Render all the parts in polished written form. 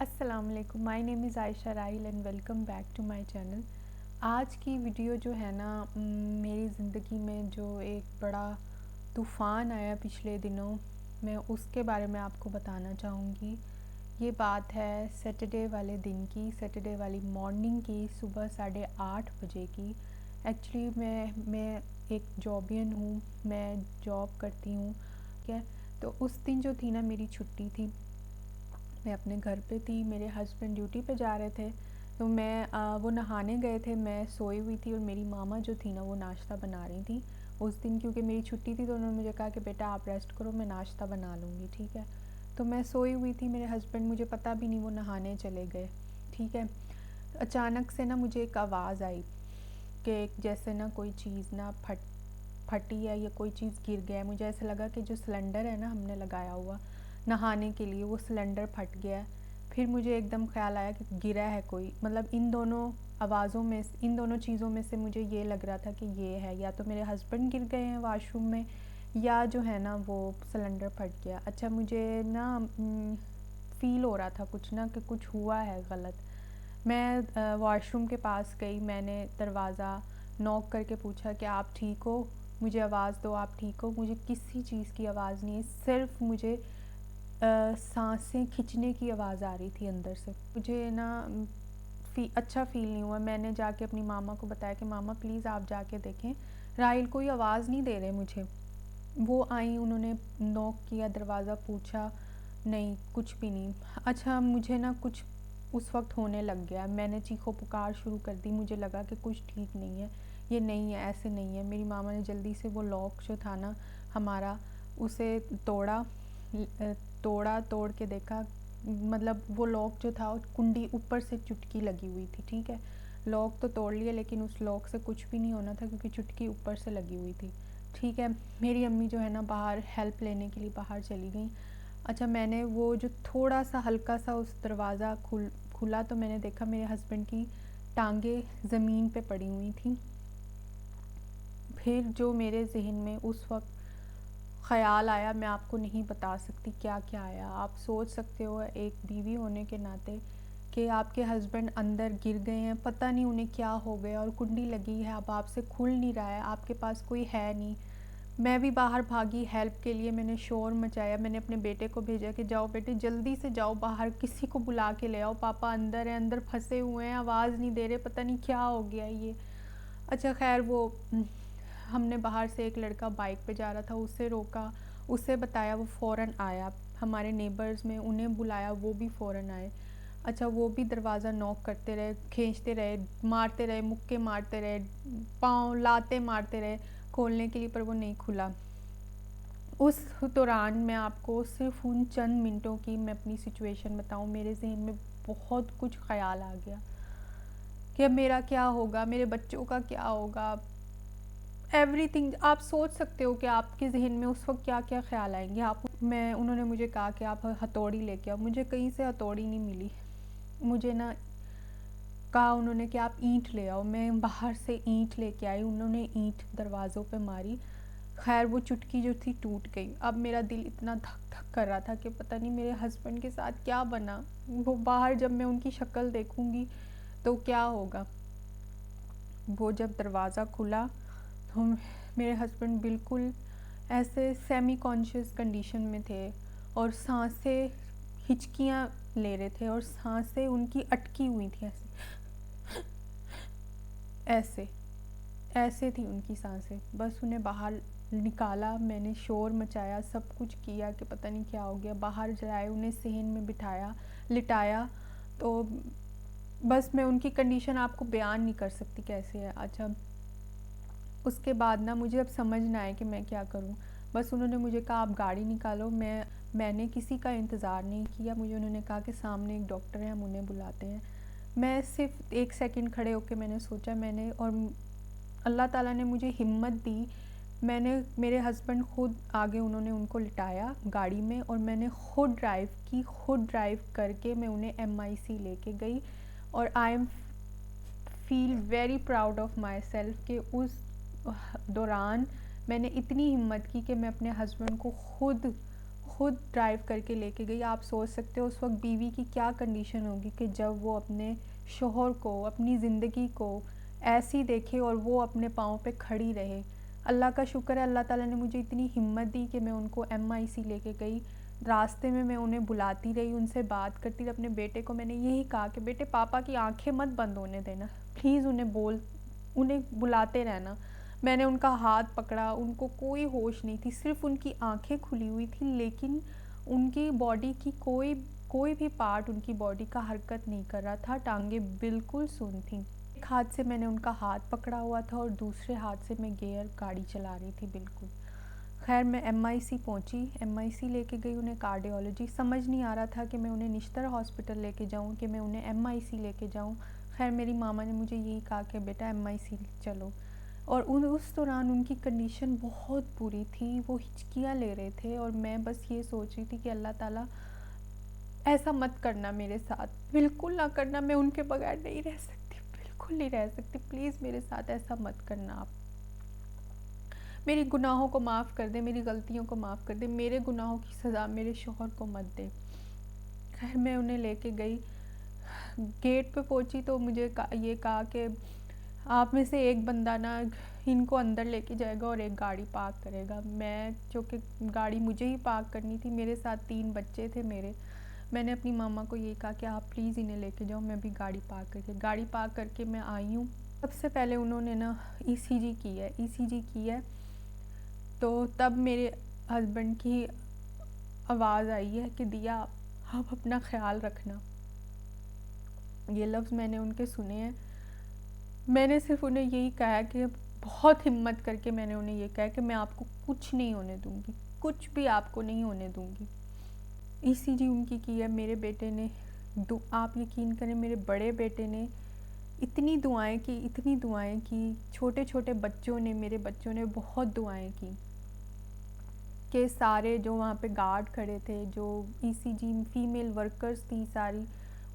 अस्सलाम वालेकुम, my name is Ayesha Rahil and welcome back to my channel. आज की वीडियो जो है ना, मेरी ज़िंदगी में जो एक बड़ा तूफ़ान आया पिछले दिनों, मैं उसके बारे में आपको बताना चाहूँगी। ये बात है सैटरडे वाले दिन की, सैटरडे वाली मॉर्निंग की, सुबह 8:30 बजे की। एक्चुअली मैं एक जॉबियन हूँ, मैं जॉब करती हूँ, ठीक है। तो उस दिन जो थी ना, मेरी छुट्टी थी, मैं अपने घर पे थी, मेरे हस्बैंड ड्यूटी पे जा रहे थे। तो वो नहाने गए थे, मैं सोई हुई थी और मेरी मामा जो थी ना, वो नाश्ता बना रही थी। उस दिन क्योंकि मेरी छुट्टी थी तो उन्होंने मुझे कहा कि बेटा आप रेस्ट करो, मैं नाश्ता बना लूँगी, ठीक है। तो मैं सोई हुई थी, मेरे हस्बैंड, मुझे पता भी नहीं, वो नहाने चले गए, ठीक है। अचानक से ना मुझे एक आवाज़ आई कि जैसे ना कोई चीज़ ना फटी है या कोई चीज़ गिर गया है। मुझे ऐसा लगा कि जो सिलेंडर है ना हमने लगाया हुआ नहाने के लिए, वो सिलेंडर फट गया है। फिर मुझे एकदम ख्याल आया कि गिरा है कोई, मतलब इन दोनों आवाज़ों में, इन दोनों चीज़ों में से मुझे ये लग रहा था कि ये है, या तो मेरे हस्बैंड गिर गए हैं वॉशरूम में, या जो है ना वो सिलेंडर फट गया। अच्छा, मुझे ना फ़ील हो रहा था कुछ ना कि कुछ हुआ है गलत। मैं वॉशरूम के पास गई, मैंने दरवाज़ा नॉक करके पूछा कि आप ठीक हो, मुझे आवाज़ दो, आप ठीक हो। मुझे किसी चीज़ की आवाज़ नहीं है, सिर्फ मुझे सांसें खिंचने की आवाज़ आ रही थी अंदर से। मुझे ना अच्छा फ़ील नहीं हुआ। मैंने जाके अपनी मामा को बताया कि मामा प्लीज़ आप जाके देखें, राहिल कोई आवाज़ नहीं दे रहे मुझे। वो आई, उन्होंने नॉक किया, दरवाज़ा पूछा, नहीं कुछ भी नहीं। अच्छा, मुझे ना कुछ उस वक्त होने लग गया, मैंने चीखो पुकार शुरू कर दी, मुझे लगा कि कुछ ठीक नहीं है, ये नहीं है, ऐसे नहीं है। मेरी मामा ने जल्दी से वो लॉक जो था ना हमारा, उसे तोड़ के देखा, मतलब वो लॉक जो था, कुंडी ऊपर से चुटकी लगी हुई थी, ठीक है। लॉक तो तोड़ लिया लेकिन उस लॉक से कुछ भी नहीं होना था क्योंकि चुटकी ऊपर से लगी हुई थी, ठीक है। मेरी अम्मी जो है ना बाहर हेल्प लेने के लिए बाहर चली गई। अच्छा, मैंने वो जो थोड़ा सा हल्का सा उस दरवाज़ा खुला तो मैंने देखा मेरे हस्बैंड की टांगे ज़मीन पे पड़ी हुई थी। फिर जो मेरे ज़हन में उस वक्त ख़याल आया, मैं आपको नहीं बता सकती क्या क्या आया। आप सोच सकते हो एक बीवी होने के नाते कि आपके हस्बैंड अंदर गिर गए हैं, पता नहीं उन्हें क्या हो गया, और कुंडी लगी है, अब आपसे खुल नहीं रहा है, आपके पास कोई है नहीं। मैं भी बाहर भागी हेल्प के लिए, मैंने शोर मचाया, मैंने अपने बेटे को भेजा कि जाओ बेटे जल्दी से जाओ बाहर, किसी को बुला के ले आओ, पापा अंदर हैं, अंदर फंसे हुए हैं, आवाज़ नहीं दे रहे, पता नहीं क्या हो गया ये। अच्छा खैर, वो हमने बाहर से एक लड़का बाइक पे जा रहा था, उससे रोका, उससे बताया, वो फ़ौरन आया। हमारे नेबर्स में उन्हें बुलाया, वो भी फ़ौरन आए। अच्छा, वो भी दरवाज़ा नॉक करते रहे, खींचते रहे, मारते रहे, मुक्के मारते रहे, पाँव लाते मारते रहे खोलने के लिए, पर वो नहीं खुला। उस दौरान मैं आपको सिर्फ उन चंद मिनटों की मैं अपनी सिचुएशन बताऊं, मेरे जहन में बहुत कुछ ख्याल आ गया कि अब मेरा क्या होगा, मेरे बच्चों का क्या होगा, एवरीथिंग। आप सोच सकते हो कि आपके जहन में उस वक्त क्या क्या ख्याल आएंगे। उन्होंने मुझे कहा कि आप हथौड़ी लेके आओ, मुझे कहीं से हथौड़ी नहीं मिली। मुझे ना कहा उन्होंने कि आप ईंट ले आओ, मैं बाहर से ईंट लेके आई, उन्होंने ईंट दरवाज़ों पे मारी। खैर वो चुटकी जो थी टूट गई। अब मेरा दिल इतना धक धक कर रहा था कि पता नहीं मेरे हस्बैंड के साथ क्या बना, वो बाहर जब मैं उनकी शक्ल देखूंगी तो क्या होगा। वो जब दरवाज़ा खुला तो मेरे हस्बैंड बिल्कुल ऐसे सेमी कॉन्शियस कंडीशन में थे और सांसें हिचकियाँ ले रहे थे और सांसें उनकी अटकी हुई थी, ऐसे ऐसे थी उनकी सांसें। बस उन्हें बाहर निकाला, मैंने शोर मचाया, सब कुछ किया कि पता नहीं क्या हो गया। बाहर जाए, उन्हें सहन में बिठाया, लिटाया, तो बस मैं उनकी कंडीशन आपको बयान नहीं कर सकती कैसे है। अच्छा, उसके बाद ना मुझे अब समझ ना आए कि मैं क्या करूं। बस उन्होंने मुझे कहा आप गाड़ी निकालो। मैंने किसी का इंतज़ार नहीं किया, मुझे उन्होंने कहा कि सामने एक डॉक्टर है, हम उन्हें बुलाते हैं। मैं सिर्फ एक सेकंड खड़े होकर मैंने सोचा, मैंने, और अल्लाह ताला ने मुझे हिम्मत दी। मैंने, मेरे हस्बैंड खुद आगे, उन्होंने उनको लिटाया गाड़ी में और मैंने खुद ड्राइव की, खुद ड्राइव करके मैं उन्हें MIC लेके गई। और I am feel very proud of my self कि उस दौरान मैंने इतनी हिम्मत की कि मैं अपने हस्बैंड को खुद ड्राइव करके लेके गई। आप सोच सकते हो उस वक़्त बीवी की क्या कंडीशन होगी कि जब वो अपने शौहर को, अपनी ज़िंदगी को ऐसी देखे और वो अपने पाँव पे खड़ी रहे। अल्लाह का शुक्र है, अल्लाह ताला ने मुझे इतनी हिम्मत दी कि मैं उनको एमआईसी लेके गई। रास्ते में मैं उन्हें बुलाती रही, उनसे बात करती रही। अपने बेटे को मैंने यही कहा कि बेटे पापा की आँखें मत बंद होने देना, प्लीज़ उन्हें बुलाते रहना। मैंने उनका हाथ पकड़ा, उनको कोई होश नहीं थी, सिर्फ़ उनकी आँखें खुली हुई थी, लेकिन उनकी बॉडी की कोई भी पार्ट उनकी बॉडी का हरकत नहीं कर रहा था, टाँगें बिल्कुल सुन्न थीं। एक हाथ से मैंने उनका हाथ पकड़ा हुआ था और दूसरे हाथ से मैं गियर गाड़ी चला रही थी बिल्कुल। ख़ैर मैं एमआईसी पहुँची, एमआईसी लेके गई उन्हें कार्डियोलॉजी। समझ नहीं आ रहा था कि मैं उन्हें निश्तर हॉस्पिटल लेके जाऊँ कि मैं उन्हें एमआईसी लेके जाऊँ। ख़ैर मेरी मामा ने मुझे यही कहा कि बेटा एमआईसी चलो। और उस दौरान उनकी कंडीशन बहुत बुरी थी, वो हिचकियाँ ले रहे थे और मैं बस ये सोच रही थी कि अल्लाह ताला ऐसा मत करना मेरे साथ, बिल्कुल ना करना, मैं उनके बगैर नहीं रह सकती, बिल्कुल नहीं रह सकती, प्लीज़ मेरे साथ ऐसा मत करना आप। मेरी गुनाहों को माफ़ कर दे, मेरी गलतियों को माफ़ कर दे, मेरे गुनाहों की सज़ा मेरे शौहर को मत दे। खैर मैं उन्हें लेके गई, गेट पे पहुंची तो मुझे ये कहा कि आप में से एक बंदा ना इनको अंदर लेके जाएगा और एक गाड़ी पार्क करेगा। मैं जो कि गाड़ी मुझे ही पार्क करनी थी, मेरे साथ 3 बच्चे थे मेरे। मैंने अपनी मामा को ये कहा कि आप प्लीज़ इन्हें लेके जाओ, मैं भी गाड़ी पार्क करके मैं आई हूँ। सबसे पहले उन्होंने ना ईसीजी की है। तो तब मेरे हस्बैंड की आवाज़ आई है कि दिया आप अपना ख्याल रखना। ये लफ्ज़ मैंने उनके सुने हैं। मैंने सिर्फ उन्हें यही कहा कि बहुत हिम्मत करके मैंने उन्हें ये कहा कि मैं आपको कुछ नहीं होने दूंगी, कुछ भी आपको नहीं होने दूंगी। ईसीजी उनकी की है। मेरे बेटे ने आप यकीन करें, मेरे बड़े बेटे ने इतनी दुआएं की, छोटे छोटे मेरे बच्चों ने बहुत दुआएं की कि सारे जो वहाँ पे गार्ड खड़े थे, जो ईसीजी फीमेल वर्कर्स थी सारी,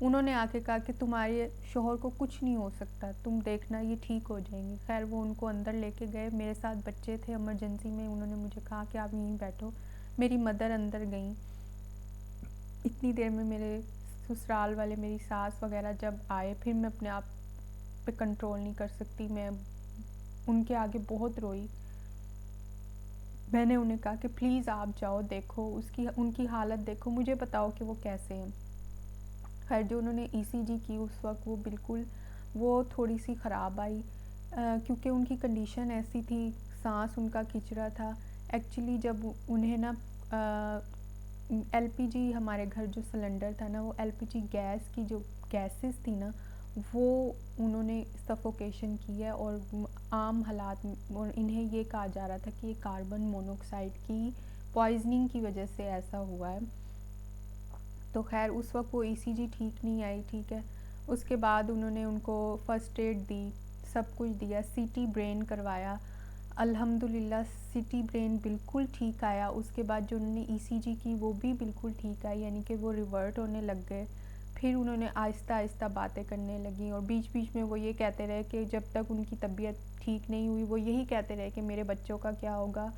उन्होंने आके कहा कि तुम्हारे शौहर को कुछ नहीं हो सकता, तुम देखना ये ठीक हो जाएंगे। खैर वो उनको अंदर लेके गए, मेरे साथ बच्चे थे। इमरजेंसी में उन्होंने मुझे कहा कि आप यहीं बैठो। मेरी मदर अंदर गई। इतनी देर में मेरे ससुराल वाले, मेरी सास वगैरह जब आए, फिर मैं अपने आप पे कंट्रोल नहीं कर सकती, मैं उनके आगे बहुत रोई। मैंने उन्हें कहा कि प्लीज़ आप जाओ, देखो उनकी हालत देखो, मुझे बताओ कि वो कैसे हैं। खैर जो उन्होंने ईसीजी की उस वक्त वो थोड़ी सी ख़राब आई, क्योंकि उनकी कंडीशन ऐसी थी, सांस उनका खिंच रहा था। एक्चुअली जब उन्हें ना एलपीजी, हमारे घर जो सिलेंडर था ना, वो एलपीजी गैस की जो गैसेस थी ना, वो उन्होंने सफोकेशन की है। और आम हालात और इन्हें ये कहा जा रहा था कि ये कार्बन मोनोऑक्साइड की पॉइजनिंग की वजह से ऐसा हुआ है। तो खैर उस वक्त वो ईसीजी ठीक नहीं आई, ठीक है। उसके बाद उन्होंने उनको फ़र्स्ट एड दी, सब कुछ दिया, सीटी ब्रेन करवाया। अल्हम्दुलिल्लाह सिटी ब्रेन बिल्कुल ठीक आया। उसके बाद जो उन्होंने ईसीजी की वो भी बिल्कुल ठीक आई, यानी कि वो रिवर्ट होने लग गए। फिर उन्होंने आहिस्ता आहिस्ता बातें करने लगी और बीच बीच में वो ये कहते रहे कि जब तक उनकी तबीयत ठीक नहीं हुई, वो यही कहते रहे कि मेरे बच्चों का क्या होगा,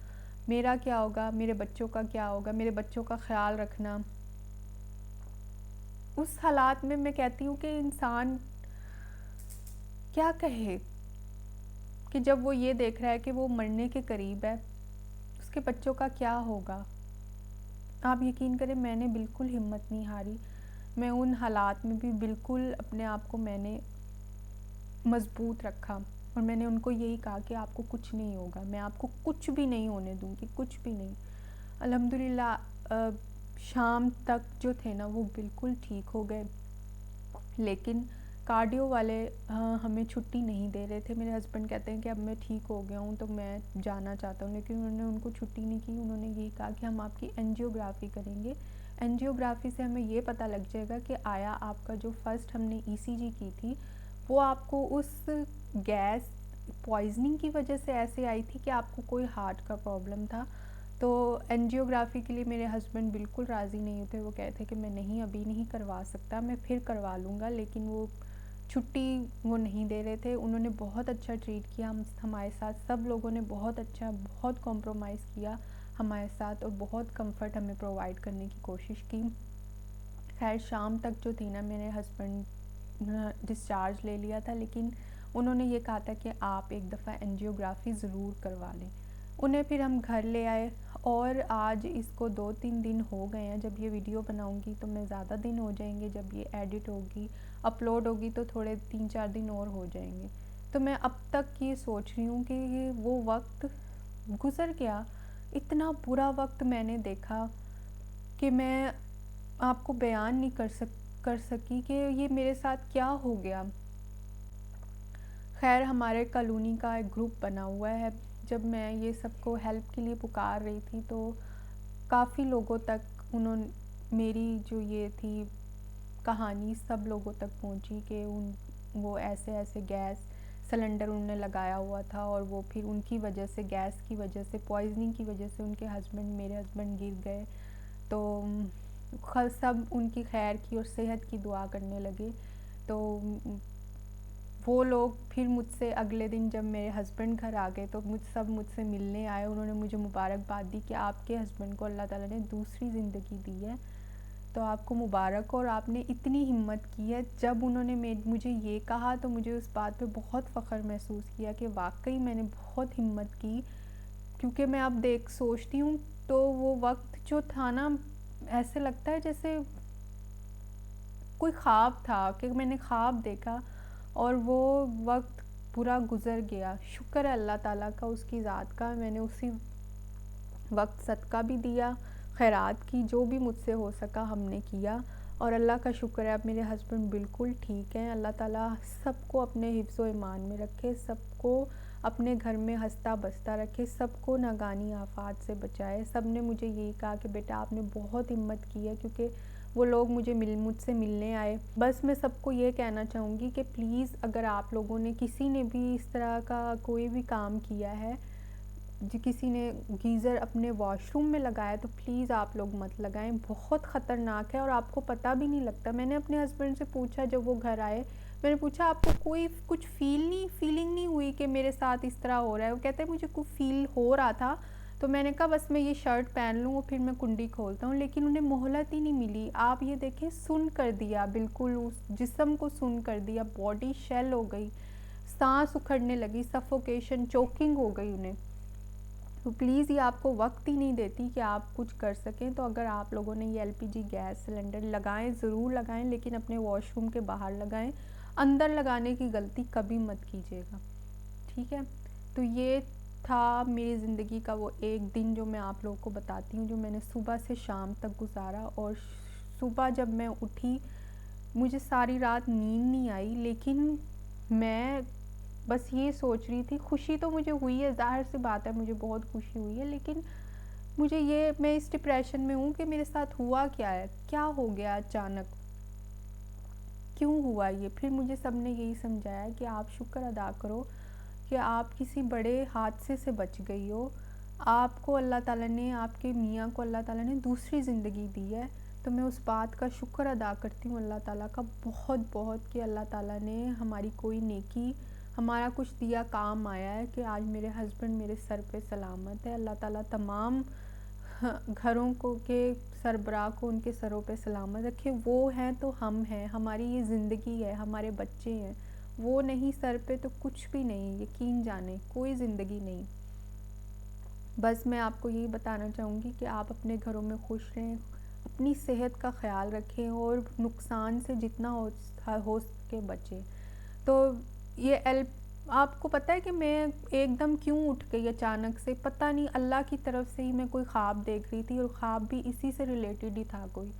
मेरा क्या होगा, मेरे बच्चों का क्या होगा, मेरे बच्चों का ख्याल रखना। उस हालात में मैं कहती हूँ कि इंसान क्या कहे कि जब वो ये देख रहा है कि वो मरने के करीब है, उसके बच्चों का क्या होगा। आप यकीन करें मैंने बिल्कुल हिम्मत नहीं हारी। मैं उन हालात में भी बिल्कुल अपने आप को मैंने मज़बूत रखा और मैंने उनको यही कहा कि आपको कुछ नहीं होगा, मैं आपको कुछ भी नहीं होने दूँगी, कुछ भी नहीं। अल्हम्दुलिल्लाह शाम तक जो थे ना वो बिल्कुल ठीक हो गए, लेकिन कार्डियो वाले हमें छुट्टी नहीं दे रहे थे। मेरे हस्बैंड कहते हैं कि अब मैं ठीक हो गया हूँ तो मैं जाना चाहता हूँ, लेकिन उन्होंने उनको छुट्टी नहीं की। उन्होंने यही कहा कि हम आपकी एंजियोग्राफी करेंगे, एंजियोग्राफी से हमें ये पता लग जाएगा कि आया आपका जो फर्स्ट हमने ईसीजी की थी वो आपको उस गैस पॉइजनिंग की वजह से ऐसे आई थी कि आपको कोई हार्ट का प्रॉब्लम था। तो एंजियोग्राफी के लिए मेरे हस्बैंड बिल्कुल राज़ी नहीं थे। वो कहते कि मैं नहीं, अभी नहीं करवा सकता, मैं फिर करवा लूँगा, लेकिन वो छुट्टी वो नहीं दे रहे थे। उन्होंने बहुत अच्छा ट्रीट किया हमारे साथ, सब लोगों ने बहुत अच्छा, बहुत कॉम्प्रोमाइज़ किया। हमारे साथ और बहुत कंफर्ट हमें प्रोवाइड करने की कोशिश की। खैर शाम तक जो थी ना, मेरे हस्बैंड डिस्चार्ज ले लिया था, लेकिन उन्होंने ये कहा था कि आप एक दफ़ा एंजियोग्राफी ज़रूर करवा लें। उन्हें फिर हम घर ले आए और आज इसको 2-3 दिन हो गए हैं। जब ये वीडियो बनाऊंगी तो मैं ज़्यादा दिन हो जाएंगे, जब ये एडिट होगी अपलोड होगी तो थोड़े 3-4 दिन और हो जाएंगे। तो मैं अब तक ये सोच रही हूँ कि ये वो वक्त गुज़र गया, इतना बुरा वक्त मैंने देखा कि मैं आपको बयान नहीं कर सकी कि ये मेरे साथ क्या हो गया। खैर हमारे कॉलोनी का एक ग्रुप बना हुआ है। जब मैं ये सबको हेल्प के लिए पुकार रही थी तो काफ़ी लोगों तक उन्होंने मेरी जो ये थी कहानी सब लोगों तक पहुंची कि वो ऐसे ऐसे गैस सिलेंडर उन्होंने लगाया हुआ था और वो फिर उनकी वजह से, गैस की वजह से, पॉइजनिंग की वजह से उनके मेरे हस्बैंड गिर गए। तो सब उनकी खैर की और सेहत की दुआ करने लगे। तो वो लोग फिर मुझसे अगले दिन जब मेरे हस्बैंड घर आ गए तो मुझसे मिलने आए। उन्होंने मुझे मुबारकबाद दी कि आपके हस्बैंड को अल्लाह ताला ने दूसरी ज़िंदगी दी है, तो आपको मुबारक, और आपने इतनी हिम्मत की है। जब उन्होंने मुझे ये कहा तो मुझे उस बात पे बहुत फ़ख्र महसूस किया कि वाकई मैंने बहुत हिम्मत की, क्योंकि मैं अब सोचती हूँ तो वो वक्त जो था ना, ऐसे लगता है जैसे कोई ख्वाब था कि मैंने ख्वाब देखा और वो वक्त पूरा गुज़र गया। शुक्र है अल्लाह ताला का, उसकी ज़ात का। मैंने उसी वक्त सदका भी दिया, खैरात की, जो भी मुझसे हो सका हमने किया, और अल्लाह का शुक्र है अब मेरे हस्बैंड बिल्कुल ठीक हैं। अल्लाह ताला सबको अपने हिफ्ज़ व ईमान में रखे, सबको अपने घर में हंसता बसता रखे, सबको नागानी आफात से बचाए। सब ने मुझे यही कहा कि बेटा आपने बहुत हिम्मत की है, क्योंकि वो लोग मुझसे मिलने आए। बस मैं सबको ये कहना चाहूँगी कि प्लीज़ अगर आप लोगों ने, किसी ने भी इस तरह का कोई भी काम किया है, किसी ने गीज़र अपने वॉशरूम में लगाया, तो प्लीज़ आप लोग मत लगाएं, बहुत ख़तरनाक है और आपको पता भी नहीं लगता। मैंने अपने हस्बैंड से पूछा जब वो घर आए, मैंने पूछा आपको कोई कुछ फीलिंग नहीं हुई कि मेरे साथ इस तरह हो रहा है? वो कहते हैं मुझे कुछ फील हो रहा था, तो मैंने कहा बस मैं ये शर्ट पहन लूँ और फिर मैं कुंडी खोलता हूँ, लेकिन उन्हें मोहलत ही नहीं मिली। आप ये देखें, सुन कर दिया, बिल्कुल उस जिस्म को सुन कर दिया, बॉडी शेल हो गई, सांस उखड़ने लगी, सफोकेशन, चोकिंग हो गई उन्हें। तो प्लीज़ ये आपको वक्त ही नहीं देती कि आप कुछ कर सकें। तो अगर आप लोगों ने ये एलपीजी गैस सिलेंडर लगाएं, ज़रूर लगाएं, लेकिन अपने वॉशरूम के बाहर लगाएं, अंदर लगाने की गलती कभी मत कीजिएगा, ठीक है। तो ये था मेरी ज़िंदगी का वो एक दिन जो मैं आप लोगों को बताती हूँ, जो मैंने सुबह से शाम तक गुजारा। और सुबह जब मैं उठी, मुझे सारी रात नींद नहीं आई, लेकिन मैं बस ये सोच रही थी, खुशी तो मुझे हुई है, ज़ाहिर सी बात है मुझे बहुत खुशी हुई है, लेकिन मैं इस डिप्रेशन में हूँ कि मेरे साथ हुआ क्या है, क्या हो गया अचानक, क्यों हुआ ये। फिर मुझे सबने यही समझाया कि आप शुक्र अदा करो कि आप किसी बड़े हादसे से बच गई हो, आपको अल्लाह ताला ने, आपके मियाँ को अल्लाह ताला ने दूसरी ज़िंदगी दी है। तो मैं उस बात का शुक्र अदा करती हूँ अल्लाह ताला का बहुत बहुत, कि अल्लाह ताला ने हमारी कोई नेकी, हमारा कुछ दिया काम आया है कि आज मेरे हस्बैंड मेरे सर पे सलामत है। अल्लाह ताला तमाम घरों को के सरबराह को उनके सरों पे सलामत रखे। वो हैं तो हम हैं, हमारी ये ज़िंदगी है, हमारे बच्चे हैं, वो नहीं सर पे तो कुछ भी नहीं, यकीन जाने कोई ज़िंदगी नहीं। बस मैं आपको यही बताना चाहूँगी कि आप अपने घरों में खुश रहें, अपनी सेहत का ख्याल रखें और नुकसान से जितना हो सके बचें। तो ये आपको पता है कि मैं एकदम क्यों उठ गई अचानक से, पता नहीं, अल्लाह की तरफ से ही मैं कोई ख्वाब देख रही थी और ख्वाब भी इसी से रिलेटेड ही था कोई।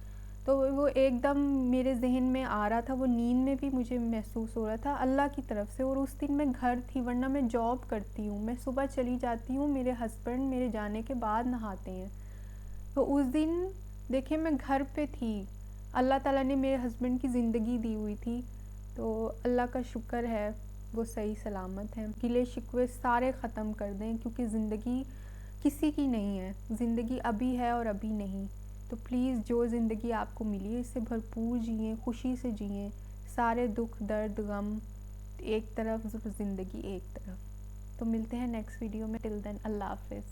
तो वो एकदम मेरे जहन में आ रहा था, वो नींद में भी मुझे महसूस हो रहा था, अल्लाह की तरफ से। और उस दिन मैं घर थी, वरना मैं जॉब करती हूँ, मैं सुबह चली जाती हूँ, मेरे हस्बैंड मेरे जाने के बाद नहाते हैं। तो उस दिन देखिए मैं घर पे थी, अल्लाह ताला ने मेरे हस्बैंड की ज़िंदगी दी हुई थी। तो अल्लाह का शुक्र है वो सही सलामत हैं। गिले शिकवे सारे ख़त्म कर दें, क्योंकि ज़िंदगी किसी की नहीं है, ज़िंदगी अभी है और अभी नहीं। तो प्लीज़ जो ज़िंदगी आपको मिली है इससे भरपूर जिएँ, खुशी से जिएँ, सारे दुख दर्द गम एक तरफ, ज़िंदगी एक तरफ। तो मिलते हैं नेक्स्ट वीडियो में, टिल देन अल्लाह हाफ़िज़।